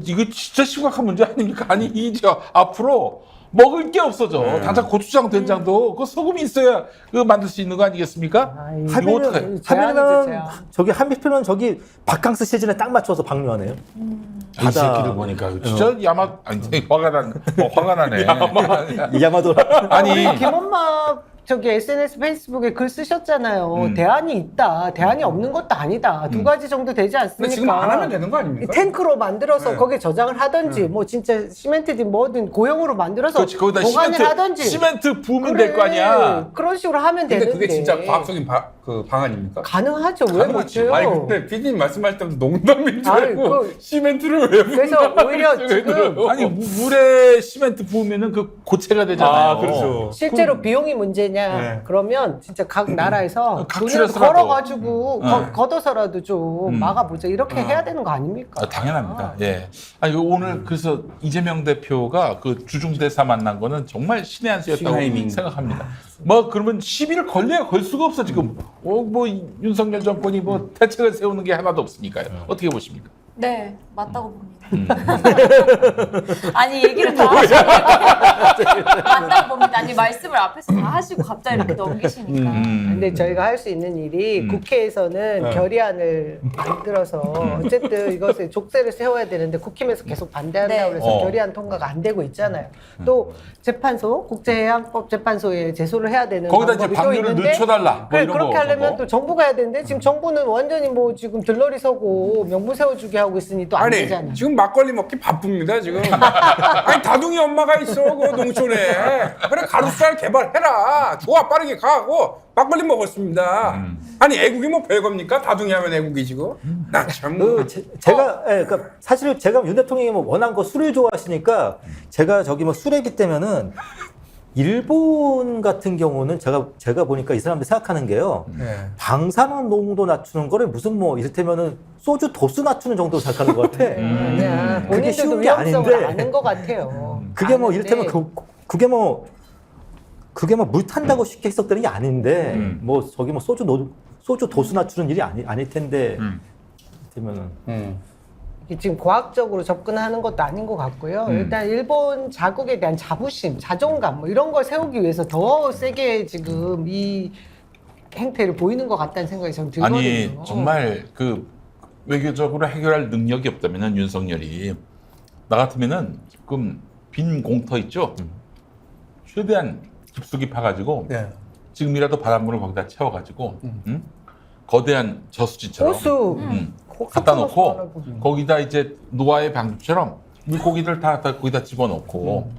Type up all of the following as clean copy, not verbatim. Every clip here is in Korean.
이거 진짜 심각한 문제 아닙니까? 아니 이제 앞으로 먹을 게 없어져. 당장 고추장, 된장도 그 소금이 있어야 그 만들 수 있는 거 아니겠습니까? 하면은 저기 한필은 저기 바캉스 시즌에 딱 맞춰서 방류하네요. 이 새끼들 보니까 진짜 화가 나네. 야마도 아니 김엄마 저기 SNS 페이스북에 글 쓰셨잖아요. 대안이 있다. 대안이 없는 것도 아니다. 두 가지 정도 되지 않습니까? 근데 지금 안 하면 되는 거 아닙니까? 탱크로 만들어서 네. 거기에 저장을 하든지 뭐 진짜 시멘트든 뭐든 고형으로 만들어서 그렇지, 거기다 보관을 하든지 시멘트 부으면 될 거 아니야. 그런 식으로 하면 근데 되는데 그게 진짜 과학적인 방안입니까? 가능하죠. 왜 못해요? 아니 근데 PD님 말씀하실 때부터 농담인 줄 아니, 알고 시멘트를 왜 그래서 오히려 지금 아니 물에 시멘트 부으면은 그 고체가 되잖아요. 아, 그렇죠. 실제로 비용이 문제냐 네. 그러면 진짜 각 나라에서 돈을 각출해서라도. 걸어가지고 걷어서라도 좀 막아보자 이렇게 해야 되는 거 아닙니까? 아, 당연합니다. 예. 아니 오늘 그래서 이재명 대표가 그 주중대사 만난 거는 정말 신의 한 수였다고 신하이밍. 생각합니다. 뭐 그러면 시비를 걸려야 걸 수가 없어 지금. 뭐 윤석열 정권이 뭐 대책을 세우는 게 하나도 없으니까요. 어떻게 보십니까? 네, 맞다고 봅니다. 아니, 얘기를 다 하시니까 맞다고 봅니다. 아니, 말씀을 앞에서 다 하시고 갑자기 이렇게 넘기시니까. 근데 저희가 할 수 있는 일이 국회에서는 결의안을 만들어서 어쨌든 이것을 족쇄를 세워야 되는데 국힘에서 계속 반대한다고 네. 해서 결의안 통과가 안 되고 있잖아요. 또 재판소, 국제해양법 재소를 해야 되는 거기다 이제 방법이 또 방류를 있는데 늦춰달라. 뭐 그래, 이런 그렇게 거. 하려면 또 정부가 해야 되는데 지금 정부는 완전히 뭐 지금 들러리 서고 명분 세워주게 하고 있으니 또 안 아니 되잖아. 지금 막걸리 먹기 바쁩니다 지금. 아니 다둥이 엄마가 있어 그 농촌에. 그래 가루쌀 개발해라. 좋아 빠르게 가고 막걸리 먹었습니다. 아니 애국이 뭐 별겁니까? 다둥이 하면 애국이지고. 나 참. 제가 그러니까 사실 제가 윤 대통령이 뭐 워낙 술을 좋아하시니까 제가 저기 뭐 술애기 때면은 일본 같은 경우는 제가 보니까 이 사람들 생각하는 게요. 네. 방사능 농도 낮추는 거를 무슨 뭐 이를테면은 소주 도수 낮추는 정도로 생각하는 것 같아. 아니야. 그게 본인들도 쉬운 게 위험성을 아닌데. 아는 것 같아요. 그게 뭐 아는데 이를테면 그게 뭐 물 탄다고 쉽게 해석되는 게 아닌데 뭐 저기 뭐 소주 도수 낮추는 일이 아닐 텐데 이를테면은 이게 지금 과학적으로 접근하는 것도 아닌 것 같고요. 일단 일본 자국에 대한 자부심, 자존감 뭐 이런 걸 세우기 위해서 더 세게 지금 이 행태를 보이는 것 같다는 생각이 저는 들거든요. 아니 정말 그 외교적으로 해결할 능력이 없다면은 윤석열이 나 같으면은 지금 빈 공터 있죠. 최대한 깊숙이 파가지고 네. 지금이라도 바닷물을 거기다 채워가지고 거대한 저수지처럼 호수 갖다 놓고 거기다 이제 노아의 방주처럼 물고기들 다 거기다 집어넣고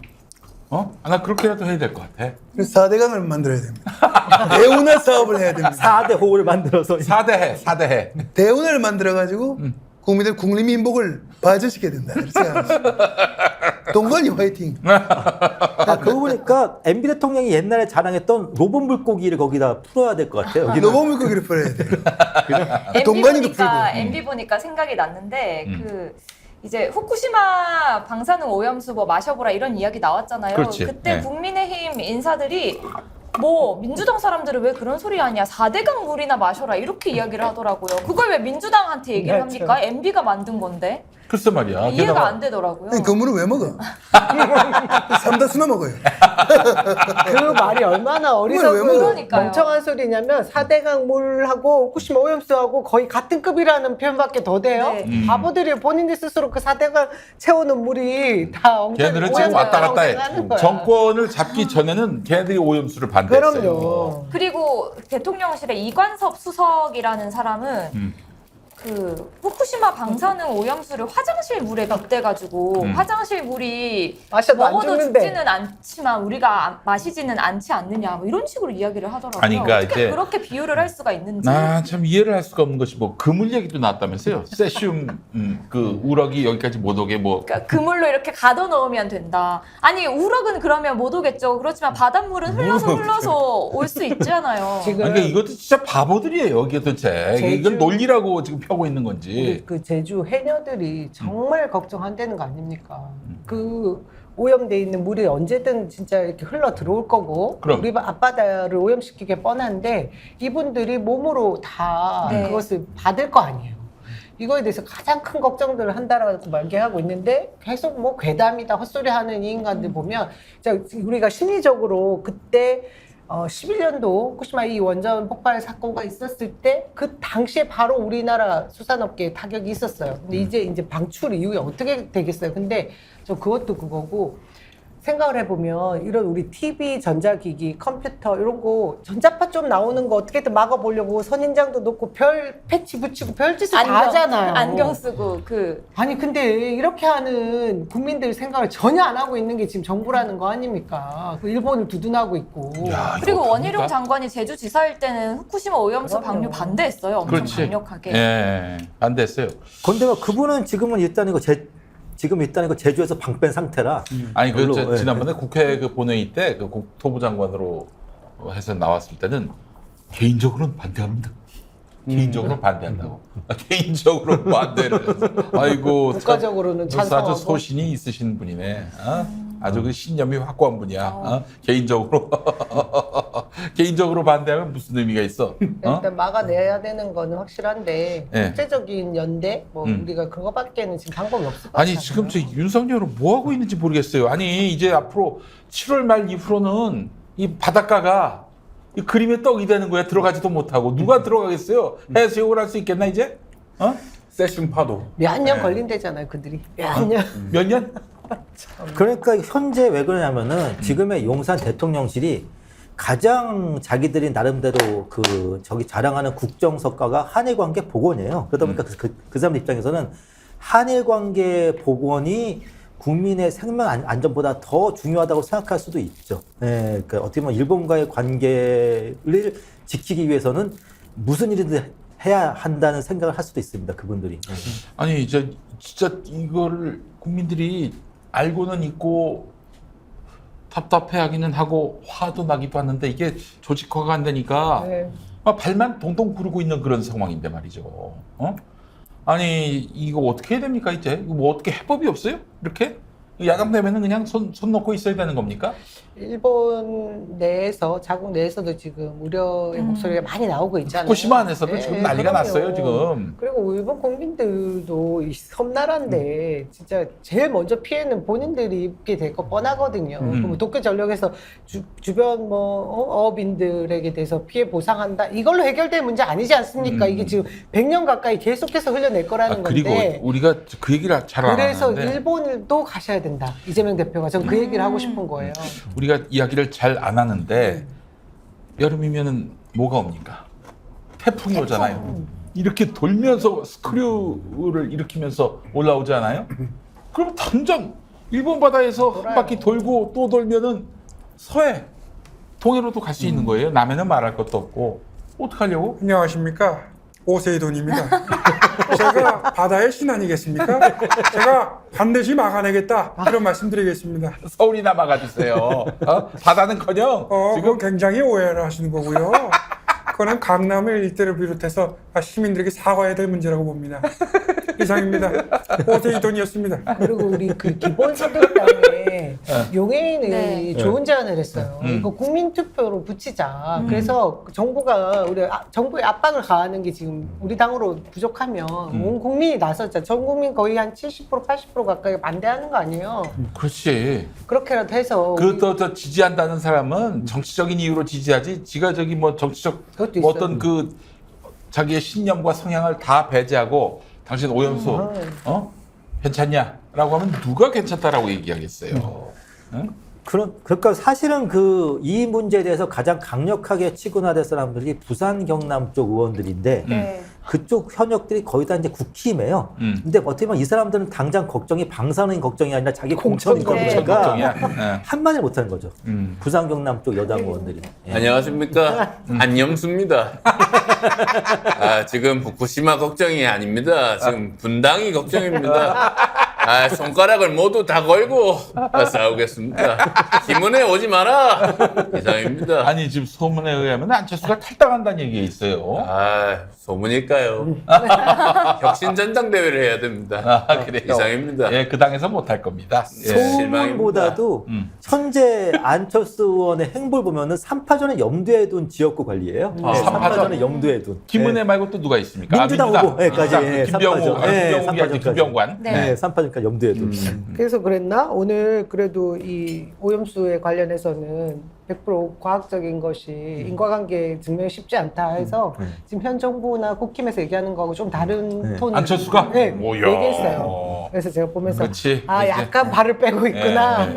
나 그렇게라도 해야 될 것 같아. 그래서 4대강을 만들어야 됩니다. 대운하 사업을 해야 됩니다. 4대 호를 만들어서 4대해. 대운하를 만들어가지고 국민들 국민민복을 발전시켜야 된다. 그렇게 생각합니다. 동관이 화이팅. 그러고 보니까 MB 대통령이 옛날에 자랑했던 로봇 물고기를 거기다 풀어야 될 것 같아요. 여기는. 로봇 물고기를 풀어야 돼요. MB 동관이도 보니까, 풀고. MB 보니까 생각이 났는데, 이제 후쿠시마 방사능 오염수 뭐 마셔보라 이런 이야기 나왔잖아요. 그렇지. 그때 네. 국민의힘 인사들이 뭐 민주당 사람들은 왜 그런 소리 하냐 4대강 물이나 마셔라 이렇게 이야기를 하더라고요. 그걸 왜 민주당한테 얘기를 합니까? MB가 만든 건데 글쎄 말이야. 이해가 게다가 안 되더라고요. 아니, 그 물을 왜 먹어? 삼다수나 먹어요. 그 말이 얼마나 왜 어리석은 먹어? 그러니까요. 멍청한 소리냐면 4대강 물하고 후쿠시마 오염수하고 거의 같은 급이라는 표현밖에 더 돼요. 네. 바보들이 본인들 스스로 그 4대강 채우는 물이 다 엉터리 걔네들은 지금 왔다 갔다 해. 생각하는 거야. 정권을 잡기 전에는 걔네들이 오염수를 반대했어요. 그럼요. 그리고 대통령실의 이관섭 수석이라는 사람은 그 후쿠시마 방사능 오염수를 화장실 물에 빗대가지고 화장실 물이 마셔도 안 먹어도 죽는데. 죽지는 않지만 우리가 마시지는 않지 않느냐 뭐 이런 식으로 이야기를 하더라고요. 아니, 그러니까 어떻게 이제 그렇게 비유를 할 수가 있는지. 나 참 이해를 할 수가 없는 것이 뭐 그물 얘기도 나왔다면서요. 세슘 그 우럭이 여기까지 못 오게 뭐 그러니까 그물로 이렇게 가둬 넣으면 된다. 아니 우럭은 그러면 못 오겠죠. 그렇지만 바닷물은 흘러서 올 수 있잖아요. 지금 그러니까 이것도 진짜 바보들이에요. 이게 도대체 이건 논리라고 지금 펴고 있는 건지. 그 제주 해녀들이 정말 걱정한다는 거 아닙니까? 그 오염돼 있는 물이 언제든 진짜 이렇게 흘러 들어올 거고 그럼. 우리 앞바다를 오염시키게 뻔한데 이분들이 몸으로 다 네. 그것을 받을 거 아니에요. 이거에 대해서 가장 큰 걱정들을 한다라고 말하고 있는데 계속 뭐 괴담이다 헛소리 하는 이 인간들 보면 우리가 심리적으로 그때 11년도 후쿠시마 이 원전 폭발 사고가 있었을 때 그 당시에 바로 우리나라 수산업계에 타격이 있었어요. 근데 이제 방출 이후에 어떻게 되겠어요? 근데 저 그것도 그거고 생각을 해보면 이런 우리 TV, 전자기기, 컴퓨터 이런 거 전자파 좀 나오는 거 어떻게든 막아보려고 선인장도 놓고 별 패치 붙이고 별짓을 다 하잖아요. 안경 쓰고 아니 근데 이렇게 하는 국민들 생각을 전혀 안 하고 있는 게 지금 정부라는 거 아닙니까? 그 일본을 두둔하고 있고. 야, 그리고 이거 원희룡 어떡합니까? 장관이 제주지사일 때는 후쿠시마 오염수 그럼요. 방류 반대했어요. 엄청 그렇지. 강력하게. 예, 안 됐어요. 근데 뭐 그분은 지금은 일단 이거 지금 일단 이거 제주에서 방 뺀 상태라. 아니 그 별로, 예. 지난번에 국회 그 본회의 때 그 국토부 장관으로 해서 나왔을 때는 개인적으로는 반대합니다. 개인적으로 반대한다고. 개인적으로 반대를 해서. 아이고 참, 국가적으로는 찬성하고. 아주 소신이 있으신 분이네. 아주 그 신념이 확고한 분이야. 개인적으로 개인적으로 반대하면 무슨 의미가 있어? 일단 막아내야 되는 거는 확실한데 네. 국제적인 연대 뭐 우리가 그거밖에는 지금 방법이 없을 것 아니 같아요. 지금 저 윤석열은 뭐 하고 있는지 모르겠어요. 아니 이제 앞으로 7월 말 이후로는 이 바닷가가 이 그림의 떡이 되는 거야. 들어가지도 못하고 누가 들어가겠어요? 해수욕을 할 수 있겠나 이제? 세션 파도. 몇 년 네. 걸린대잖아요, 그들이. 몇 년. 몇 년? 그러니까 현재 왜 그러냐면은 지금의 용산 대통령실이 가장 자기들이 나름대로 저기 자랑하는 국정성과가 한일관계 복원이에요. 그러다 보니까 그 사람 입장에서는 한일관계 복원이 국민의 생명 안전보다 더 중요하다고 생각할 수도 있죠. 예, 그러니까 어떻게 보면 일본과의 관계를 지키기 위해서는 무슨 일이든 해야 한다는 생각을 할 수도 있습니다. 그분들이. 아니 이제 진짜 이거를 국민들이 알고는 있고 답답해하기는 하고 화도 나기도 하는데 이게 조직화가 안 되니까 네. 막 발만 동동 구르고 있는 그런 상황인데 말이죠. 아니 이거 어떻게 해야 됩니까 이제? 이거 뭐 어떻게 해법이 없어요? 이렇게? 야당되면은 그냥 손 놓고 있어야 되는 겁니까? 일본 내에서 자국 내에서도 지금 우려의 목소리가 많이 나오고 있잖아요. 후쿠시마 안에서도 네, 지금 난리가 그럼요. 났어요 지금. 그리고 일본 국민들도 이 섬나라인데 진짜 제일 먼저 피해는 본인들이 입게 될 거 뻔하거든요. 그럼 도쿄전력에서 주변 어업인들에게 대해서 피해 보상한다. 이걸로 해결될 문제 아니지 않습니까? 이게 지금 100년 가까이 계속해서 흘려낼 거라는 그리고 건데. 우리가 그 얘기를 잘 안 그래서 하는데 일본도 가셔야 된다. 이재명 대표가 전 그 얘기를 하고 싶은 거예요. 우리가 이야기를 잘 안 하는데 여름이면은 뭐가 옵니까? 태풍이 오잖아요. 이렇게 돌면서 스크류를 일으키면서 올라오잖아요. 그럼 당장 일본 바다에서 한 바퀴 돌고 또 돌면은 서해, 동해로도 갈 수 있는 거예요. 남해는 말할 것도 없고 어떡하려고? 안녕하십니까. 오세이돈입니다. 제가 바다의 신 아니겠습니까? 제가 반드시 막아내겠다. 그런 말씀드리겠습니다. 서울이나 막아주세요. 바다는커녕 지금 굉장히 오해를 하시는 거고요. 그거는 강남의 일대를 비롯해서 시민들에게 사과해야 될 문제라고 봅니다. 이상입니다. 오세이돈이었습니다. 그리고 우리 그 기본소득당에 용해인이 네. 좋은 제안을 했어요. 이거 국민투표로 붙이자. 그래서 정부가 정부에 압박을 가하는 게 지금 우리 당으로 부족하면 온 국민이 나서자. 전 국민 거의 한 70% 80% 가까이 반대하는 거 아니에요. 그렇지. 그렇게라도 해서 저 지지한다는 사람은 정치적인 이유로 지지하지. 지가 저기 뭐 정치적 그것도 뭐 있어요. 어떤 그 자기의 신념과 성향을 다 배제하고 당신 오염수 괜찮냐라고 하면 누가 괜찮다라고 얘기하겠어요. 응? 그러니까 사실은 이 문제에 대해서 가장 강력하게 치고 나댈 사람들이 부산 경남 쪽 의원들인데 네. 그쪽 현역들이 거의 다 이제 국힘이에요. 근데 어떻게 보면 이 사람들은 당장 걱정이 방사능 걱정이 아니라 자기 공천이 네. 걱정이니까 걱정이야. 한마디 못하는 거죠. 부산 경남 쪽 여당 의원들이. 예. 안녕하십니까. 안녕수입니다. 지금 후쿠시마 걱정이 아닙니다. 지금 분당이 걱정입니다. 아, 손가락을 모두 다 걸고 싸우겠습니다. 김은혜 오지 마라. 이상입니다. 아니 지금 소문에 의하면 안철수가 탈당한다는 얘기가 있어요. 아, 소문일까요? 혁신 전당대회를 해야 됩니다. 아, 그래요. 이상입니다. 예, 그 당에서 못할 겁니다. 예. 소문보다도 현재 안철수 의원의 행보를 보면은 3파전을 염두에 둔 지역구 관리예요. 아, 3파전? 3파전을 염두에 둔. 김은혜 말고 또 누가 있습니까? 민주당 후보까지 김병호, 삼파전까지. 김병관. 네, 3파전까지 염두에 둔. 그래서 그랬나? 오늘 그래도 이 오염수에 관련해서는 100% 과학적인 것이 인과관계 증명이 쉽지 않다 해서 지금 현 정부나 국힘에서 얘기하는 거하고 좀 다른 톤을 안철수가? 네, 오야. 얘기했어요. 그래서 제가 보면서 그렇지. 아 이제. 약간 발을 빼고 있구나.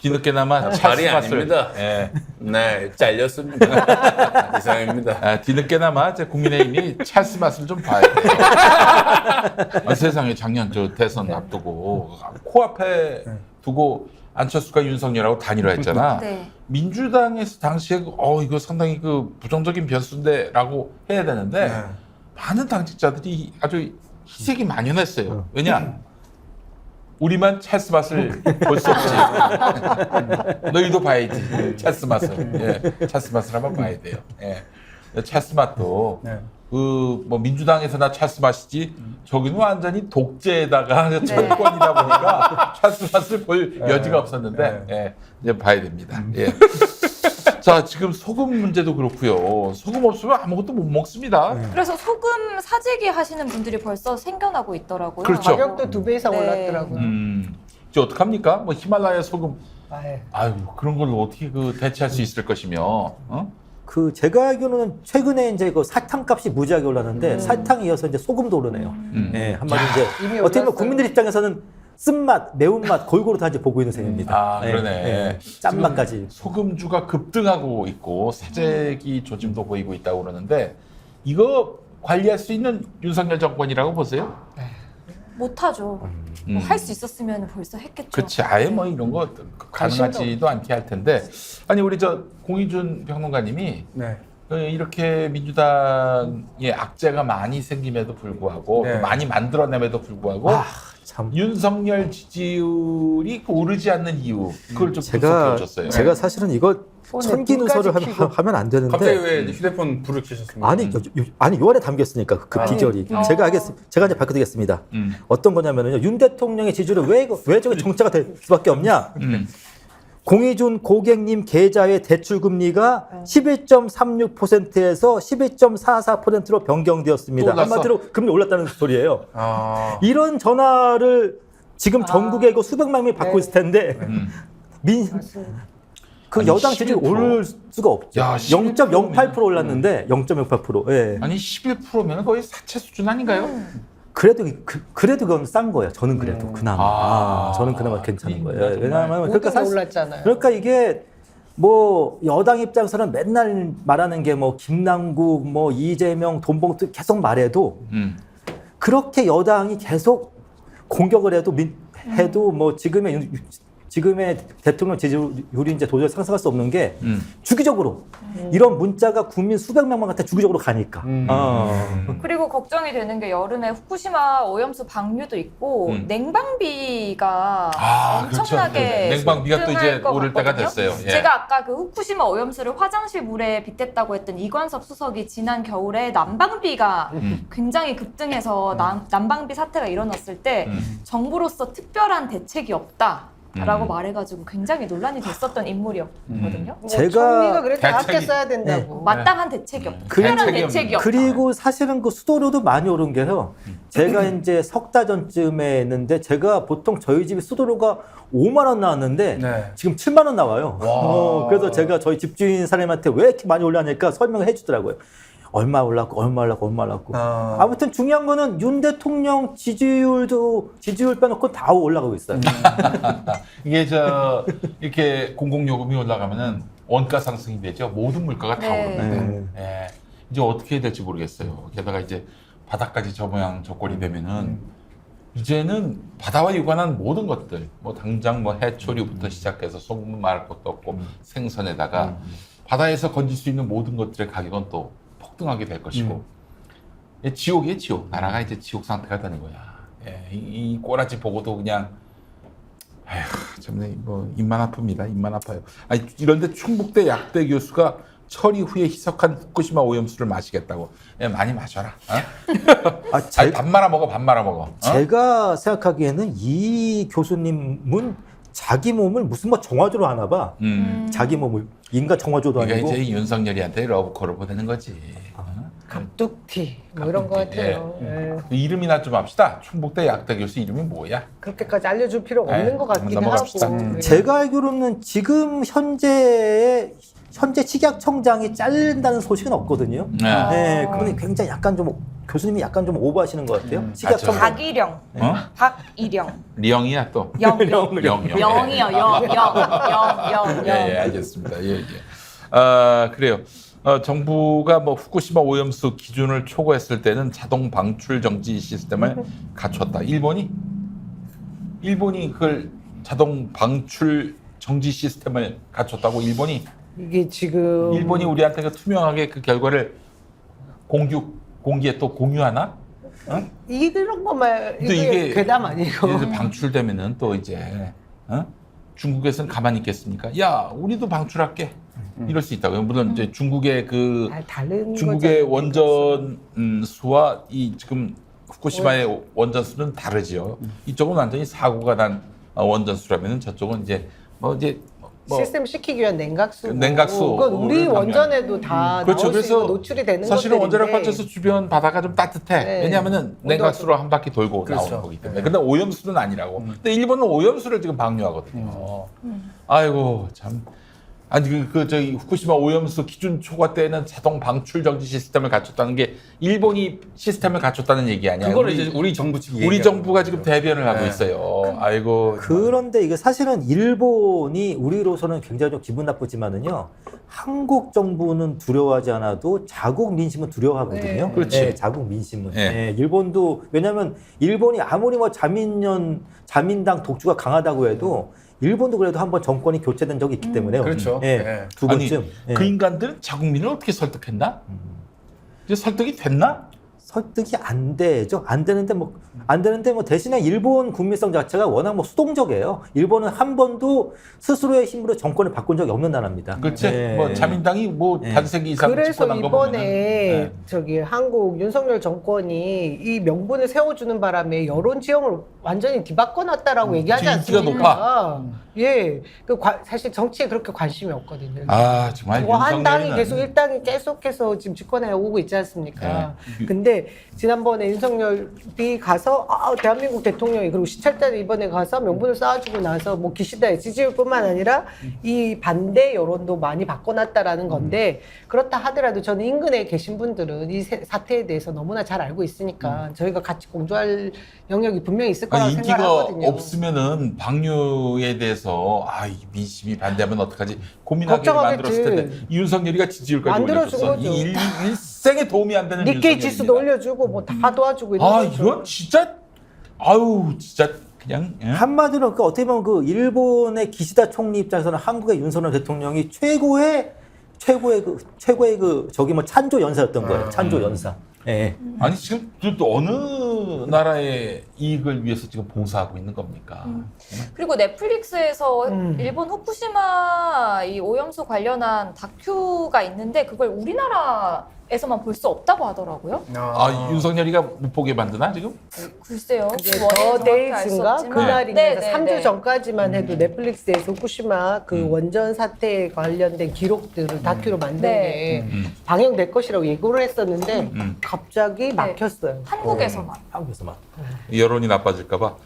뒤늦게나마 발이 아닙니다. 예. 네, 잘렸습니다. 이상입니다. 아, 뒤늦게나마 이제 국민의힘이 찰스 맛을 좀 봐야 돼요. 아, 세상에 작년 저 대선 앞두고 코앞에 두고 안철수가 윤석열하고 단일화했잖아. 네. 민주당에서 당시에 이거 상당히 그 부정적인 변수인데라고 해야 되는데 많은 당직자들이 아주 희색이 만연했어요. 왜냐? 우리만 찰스 맛을 볼 수 없지. 너희도 봐야지. 찰스 맛을. 예. 찰스 맛을 한번 봐야 돼요. 예. 찰스 맛도 그 뭐 민주당에서나 찰스 맛이지 저기는 완전히 독재에다가 정권이다 보니까 찰스 맛을 볼 여지가 없었는데 예. 이제 봐야 됩니다. 예. 자, 지금 소금 문제도 그렇고요. 소금 없으면 아무것도 못 먹습니다. 그래서 소금 사재기 하시는 분들이 벌써 생겨나고 있더라고요. 그렇죠. 가격도 2배 이상 네. 올랐더라고요. 이제 어떡합니까? 뭐 히말라야 소금 아유. 아유 그런 걸 어떻게 그 대체할 수 있을 것이며 어? 그 제가 알기로는 최근에 이제 그 사탕 값이 무지하게 올랐는데 사탕에 이어서 이제 소금도 오르네요. 네, 한마디 이제 이미 어떻게 보면 올랐어요. 국민들 입장에서는 쓴맛, 매운맛 골고루 다 이제 보고 있는 셈입니다. 아, 그러네. 짠맛까지. 소금주가 급등하고 있고 사재기 조짐도 보이고 있다고 그러는데 이거 관리할 수 있는 윤석열 정권이라고 보세요? 못하죠. 뭐 할 수 있었으면 벌써 했겠죠. 그렇지. 아예 뭐 이런 거 가능하지도 않게 할 텐데 아니 우리 저 공희준 평론가님이 네. 이렇게 민주당에 악재가 많이 생김에도 불구하고 네. 또 많이 만들어냄에도 불구하고 참. 윤석열 지지율이 오르지 않는 이유 그걸 좀 분석해줬어요. 제가 사실은 이거 오늘 천기누설을 불까지 켜고. 하면 안 되는데. 갑자기 왜 휴대폰 불을 켜셨습니까? 아니 요 안에 담겨 있으니까 그 비결이 제가 이제 밝혀드리겠습니다. 어떤 거냐면요 윤 대통령의 지지율은 왜 저게 정체가 될 수밖에 없냐? 공희준 고객님 계좌의 대출 금리가 11.36%에서 12.44%로 변경되었습니다. 또 올랐어. 한마디로 금리 올랐다는 소리예요. 아, 이런 전화를 지금 전국에 그 수백만 명이 받고 있을 텐데 그 아니, 여당 지지율 11%? 오를 수가 없죠. 야, 11% 0.08% 올랐는데 0.08%. 예. 아니 11%면 거의 사채 수준 아닌가요? 그래도 그건 싼 거예요. 저는 그래도 그나마 저는 그나마 괜찮은 거예요. 정말. 왜냐하면 모든 그러니까 게 올랐잖아요. 그러니까 이게 뭐 여당 입장에서는 맨날 말하는 게 뭐 김남국, 뭐 이재명, 돈봉투 계속 말해도 그렇게 여당이 계속 공격을 해도 뭐 지금의 대통령 지지율이 이제 도저히 상승할 수 없는 게 주기적으로 이런 문자가 국민 수백 명한테 주기적으로 가니까. 그리고 걱정이 되는 게 여름에 후쿠시마 오염수 방류도 있고 냉방비가 엄청나게 그렇죠. 냉방비가 또 급등할 이제 것 오를 때가 같거든요. 됐어요. 예. 제가 아까 그 후쿠시마 오염수를 화장실 물에 빗댔다고 했던 이관섭 수석이 지난 겨울에 난방비가 굉장히 급등해서 난방비 사태가 일어났을 때 정부로서 특별한 대책이 없다. 라고 말해가지고 굉장히 논란이 됐었던 인물이었거든요. 뭐 제가 총리가 그랬죠. 아껴 대책이- 써야 된다고. 마땅한 대책이 없다. 특별한 대책이 대책이 없다. 그리고 사실은 그 수도료도 많이 오른 게요. 제가 이제 석 달 전쯤에 했는데 제가 보통 저희 집에 수도료가 5만 원 나왔는데 네. 지금 7만 원 나와요. 그래서 제가 저희 집주인 사람한테 왜 이렇게 많이 올랐냐니까 설명을 해주더라고요. 얼마 올랐고. 아무튼 중요한 거는 윤 대통령 지지율 빼놓고 다 올라가고 있어요. 이게 이렇게 공공요금이 올라가면은 원가 상승이 되죠. 모든 물가가 다 네. 오르는데 예. 이제 어떻게 해야 될지 모르겠어요. 게다가 이제 바다까지 저 모양 저 꼴이 되면은 이제는 바다와 유관한 모든 것들, 뭐 당장 뭐 해초류부터 시작해서 소금 말할 것도 없고 생선에다가 바다에서 건질 수 있는 모든 것들의 가격은 또 폭등하게 될 것이고 지옥이에요, 지옥. 나라가 이제 지옥 상태가 되는 거야. 예, 이 꼬라지 보고도 그냥 아휴 정말 뭐 입만 아픕니다. 입만 아파요. 아니 이런데 충북대 약대 교수가 처리 후에 희석한 후쿠시마 오염수를 마시겠다고. 예, 많이 마셔라. 어? 아니, 밥 말아 먹어, 밥 말아 먹어. 어? 제가 생각하기에는 이 교수님은 자기 몸을 무슨 뭐 정화조로 하나 봐. 자기 몸을 인간 정화조도 그러니까 아니고. 이제 윤석열이한테 러브콜을 보내는 거지. 갑툭튀 뭐 이런 거 같아요. 예. 이름이나 좀 합시다. 충북대 약대 교수 이름이 뭐야? 그렇게까지 알려줄 필요가 네, 없는 것 같긴 넘어갑시다. 하고. 예. 제가 알기로는 지금 현재 식약청장이 잘린다는 소식은 없거든요. 네. 네, 그분이 굉장히 약간 좀 교수님이 약간 좀 오버하시는 것 같아요. 식약청 박일영, 어? 박일영, 리영이야 또. 영, 영이요. 영. 예, 알겠습니다. 예, 예. 그래요. 정부가 뭐 후쿠시마 오염수 기준을 초과했을 때는 자동 방출 정지 시스템을 갖췄다. 일본이 그걸 자동 방출 정지 시스템을 갖췄다고 일본이 이게 지금 일본이 우리한테 그 투명하게 그 결과를 공기에 또 공유하나? 어? 이런 것만 근데 이게 괴담 아니고. 이제 방출되면은 또 이제 중국에서는 가만히 있겠습니까? 야, 우리도 방출할게. 이럴 수 있다고요. 물론 이제 중국의 그 다른 중국의 거잖아요. 원전 수와 이 지금 후쿠시마의 원전 수는 다르지요. 이쪽은 완전히 사고가 난 원전 수라면은 저쪽은 이제 뭐 시스템 시키기 위한 냉각수. 냉각수. 그건 우리 방면. 원전에도 다 그렇죠. 나올 수 있고 그래서 노출이 되는 사실은 것들인데. 원자력 발전소 주변 바다가 좀 따뜻해. 네. 왜냐하면은 냉각수로 한 바퀴 돌고 그렇죠. 나오는 거기 때문에. 근데 오염수는 아니라고. 근데 일본은 오염수를 지금 방류하거든요. 아이고 참. 아니 저기 후쿠시마 오염수 기준 초과 때는 자동 방출 정지 시스템을 갖췄다는 게 일본이 시스템을 갖췄다는 얘기 아니야. 그거를 이제 우리 정부 측이 우리 얘기하는 정부가 지금 대변을 하고 네. 있어요. 아이고. 그런데 이게 사실은 일본이 우리로서는 굉장히 좀 기분 나쁘지만은요. 한국 정부는 두려워하지 않아도 자국 민심은 두려워하거든요. 네. 그렇지. 네, 자국 민심은. 네. 네, 일본도 왜냐하면 일본이 아무리 뭐 자민당 독주가 강하다고 해도 일본도 그래도 한번 정권이 교체된 적이 있기 때문에요. 그렇죠. 네, 네. 두 번쯤. 네. 그 인간들은 자국민을 어떻게 설득했나? 이제 설득이 됐나? 설득이 안 되죠. 안 되는데 뭐 대신에 일본 국민성 자체가 워낙 뭐 수동적이에요. 일본은 한 번도 스스로의 힘으로 정권을 바꾼 적이 없는 나라입니다. 그렇지. 네. 뭐 자민당이 뭐 네. 반세기 이상 그래서 집권한 거 이번에 보면은 네. 저기 한국 윤석열 정권이 이 명분을 세워주는 바람에 여론 지형을 완전히 뒤바꿔놨다라고 얘기하지 인기가 않습니까? 예, 사실 정치에 그렇게 관심이 없거든요. 아 정말 뭐 한 당이 윤석열이는 계속 일당이 계속해서 지금 집권해 오고 있지 않습니까? 네. 근데 지난번에 윤석열이 가서 대한민국 대통령이 그리고 시찰단이 이번에 가서 명분을 쌓아주고 나서 뭐 기시다의 지지율뿐만 아니라 이 반대 여론도 많이 바꿔놨다라는 건데 그렇다 하더라도 저는 인근에 계신 분들은 이 사태에 대해서 너무나 잘 알고 있으니까 저희가 같이 공조할 영역이 분명히 있을 거라고 아니, 인기가 생각하거든요. 없으면은 방류에 대해서 이 민심이 반대하면 어떡하지 고민하게 걱정하겠지. 만들었을 텐데 이 윤석열이가 지지율까지 만들어준 올려줬어. 거죠. 이 일생에 도움이 안 되는 니케이 윤석열입니다. 지수도 올려주고 뭐 다 도와주고 있는 거죠. 이건 진짜 아유 진짜 그냥 예? 한마디로 그 어떻게 보면 그 일본의 기시다 총리 입장에서는 한국의 윤석열 대통령이 최고의 그 저기 뭐 찬조 연사였던 거예요. 찬조 연사. 예. 아니 지금 또 어느 나라의 이익을 위해서 지금 봉사하고 있는 겁니까? 그리고 넷플릭스에서 음. 일본 후쿠시마 이 오염수 관련한 다큐가 있는데 그걸 우리나라에서만 볼 수 없다고 하더라고요. 윤석열이가 못 보게 만드나 지금? 글쎄요. 이게 원인은 더 정확히 알수 데이즈인가 없지만. 그날인가 네, 네, 3주 네. 전까지만 해도 넷플릭스에서 후쿠시마 그 원전 사태에 관련된 기록들을 다큐로 만든 네. 게 방영될 것이라고 예고를 했었는데 음. 갑자기 막혔어요. 한국에서만. 한국에서만. 여론이 나빠질까봐